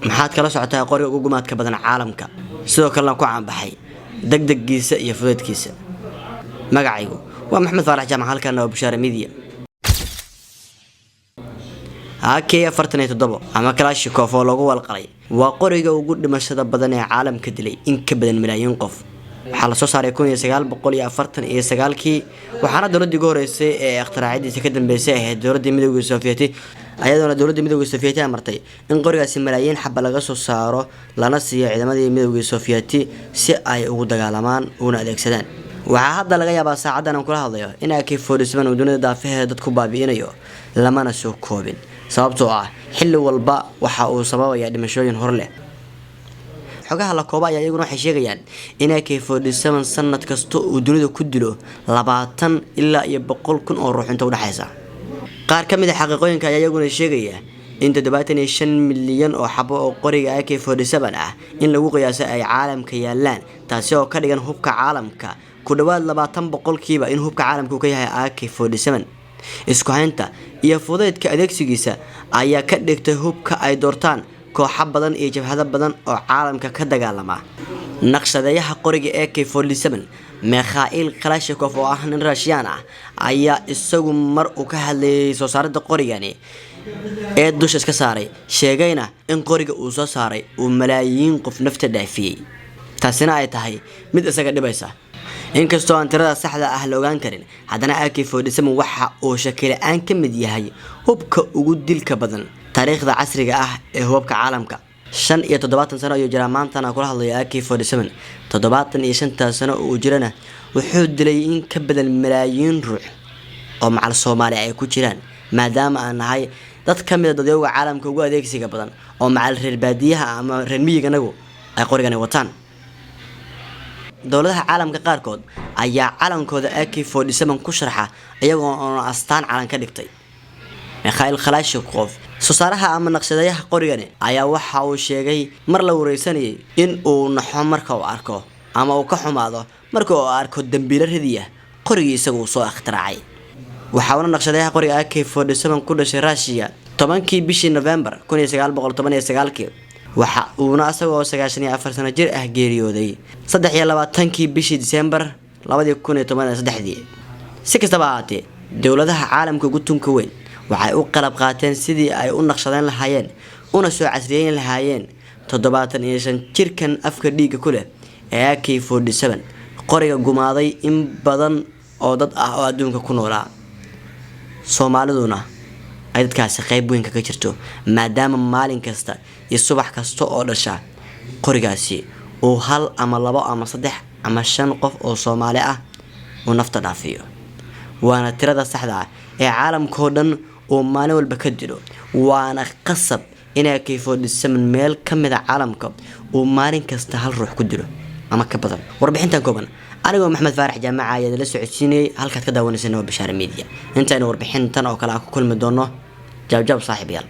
maxaad kala socotaa qoriga ugu gumaadka badan caalamka sidoo kalena ku caan baxay degdeggiisa iyo fudeedkiisa magacaygu waa maxamed faarax jaamac halkan oo Bushaara Media AK-47 ama Kalashnikov oo lagu walqalay waa qoriga ugu dhimashada badan ee caalamka dilay in ka badan milyan qof waxa la soo saaray 1949kii waxaana dawladda ugu horeysay ee ikhtiraacadiisa ka dambeysay ahayd dawladda Midowga Soviyeeti ayadoo dawladda Midowga Soviyeeti amartay in qorigaasi milyan xabba laga soo saaro lana siiyo ciidamadii Midowga Soviyeeti si ay ugu dagaalamaan una adeegsadaan waxa hadda laga yaabaa saacadan aan kula hadlayo in AK-47 uu dunida daafaheeda dadku baabi'inayo lamana soo koobin sababtoo ah xilli walba waxa uu sababayaa dhimashooyin hor leh xogaha la kooba ayaa iyaguna waxay sheegayaan in AK-47 sanad kasta uu dunida ku dilo 20 ilaa 100 kun oo ruux inta u dhaxaysa qaar ka mid ah xaqiiqooyinka ayaa iyaguna sheegaya in 75 milyan oo xabo oo qoriga AK-47 ah in lagu qiyaasay ay caalamka yaalaan taasi oo ka dhigan hubka caalamka ku dhawaad 20% in hubka caalamku ka yahay AK-47 isku haynta iyo fudeedka adeegsigiisa ayaa ka dhigtay hubka ay doortaan kooxo badan iyo jabhado badan oo caalamka ka dagaalama naqshadeeyaha qoriga AK-47 Mikhail Kalashnikov oo ah nin Russian ah ayaa isagu mar uu ka hadlayay soo saaridda qorigani ee dusha iska saaray sheegayna in qoriga uu soo saaray uu malaayiin qof nafta dhaafiyay taasina ay tahay mid isaga dhibaysa inkastoo aan tirada saxda ah la ogaan karin haddana AK-47 waxa uu shakil aan ka mid yahay hubka ugu dilka badan taariikhda casriga ah ee hubka caalamka 75 sano ayuu jiraa maantana kula hadlayo AK-47 75 sano uu jirana wuxuu dilay in ka badan malaayiin ruux oo macal Soomaali ay ku jiraan maadaama aan nahay dad ka mid ah dadka caalamka ugu adeegsiga badan oo macal reer baadiyaha ama reer miyiganagu ay qorigan wataan dawladaha caalamka qaarkood ayaa calankooda AK-47 ku sharxa iyagoo oo astaan calan ka dhigtay Mikhail Kalashnikov soo saaraha ama naqshadeeyaha qorigani ayaa waxa uu sheegay mar la wareysanayay in uu naxo marka uu arko ama uu ka xumaado marka uu arko dambiile ridiya qorigiisa uu soo ikhtiraacay waxa uu naqshadeeyaha qoriga AK-47 ku dhashay Russia 10kii bishii November 1919 waxa uuna asagoo 94 sano jir ah geeriyooday 23kii bishii December 2013 si kastaba ahaatee dawladaha caalamka ugu tunka weyn waxay u qalab qaateen sidii ay u naqshadeen lahaayeen una soo casriyeyn lahaayeen 75 jirkan afka dhiiga ku leh ee AK-47 qoriga gumaaday in badan oo dad ah oo adduunka ku noolaa Soomaaliduna ay dadkaasi qayb weyn ka jirto maadaama maalin kasta iyo subax kasta oo dhasha qorigaasi oo hal ama labo ama saddex ama shan qof oo Soomaali ah oo nafta dhaafiyo waana tirada saxda ah ee caalamka oo dhan oo maalin walba ka dilo waana qasab in AK-47 meel ka mid ah caalamka oo maalin kasta hal ruux ku dilo ama ka badan warbixintan kooban anigoo Maxamed Faarax Jaamac ayaa la socodsiinay halkaad ka daawanaysan oo Bushaara Media inta aynu warbixintan oo kala ku kulmi doono jawaab saaxiibayaal